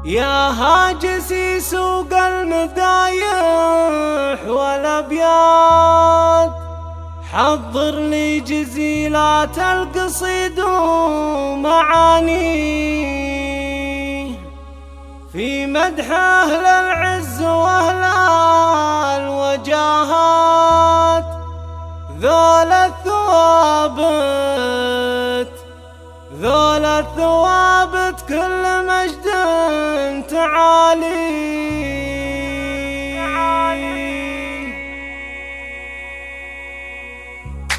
يا هاجسي سوق المدايح والابيات، حضر لي جزيلات القصيد ومعاني في مدح أهل العز وأهل الوجاهات. ذول الثوابت كل مجد تعالي.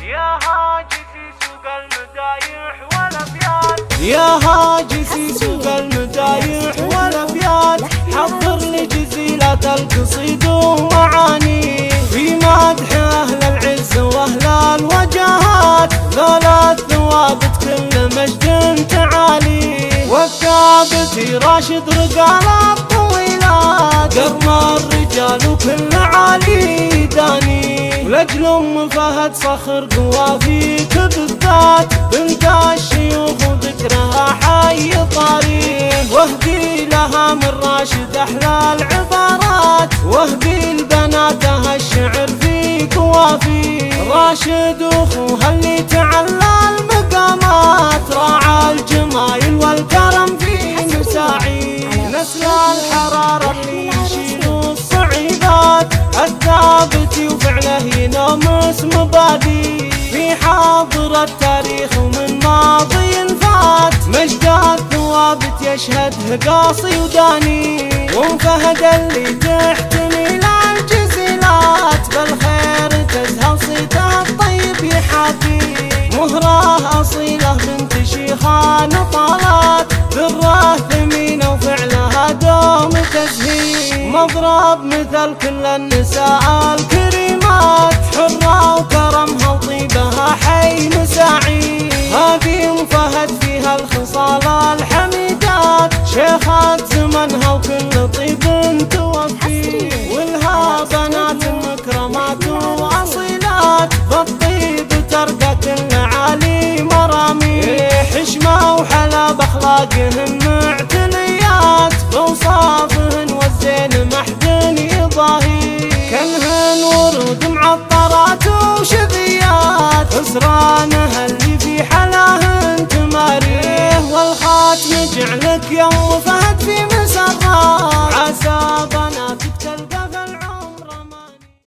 يا هاجسي سوق المدايح والابيات، يا هاجسي سوق المدايح والابيات، حضر لي جزيلات القصيد ومعاني في مدح اهل العز واهل الوجاهات. ذول الثوابت كل مجد تعالي، والثابتي راشد رجال الطويلات، قرن الرجال وكل عالي داني. ولأجل أم فهد صخر قوافيك بالذات، بنت الشيوخ وذكرها حي طاري. واهدي لها من راشد أحلى العبارات، واهدي لبناتها الشعر في قوافي. راشد أخوها اللي تعلى المقامات، راعى الجمايل والكرم في مساعي. نسل الحرارة اللي يشيلوا الصعيدات، الثابتي وفعله ينامس مبادي في حاضر التاريخ ومن ماضي الفات. مجد الثوابت يشهده قاصي وداني، وفهد اللي تحتمي للجزيلات، بالخير تزهى وصيته الطيب يحاكي. مهراه أصيلة بنت شيخان طالات، ذرة ثمينة وفعلها دوم تزهي. مضرب مثل كل النساء الكريمات، حرة وكرمها وطيبها حي مساعي. هذه أم فهد فيها الخصال الحميدات، شيخة زمنها وكل طيب توفي. ولها بنات مكرمات وأصيلات، بالطيب ترقى كل عالي مرامي. حشمة وحلا بأخلاقهن معتنيات، بوصافهن والزين محدن يضاهي. كلهن ورود معطرات وشذيات، خسرانها اللي في حلاهن تماريه. والخاتم جعلك يوم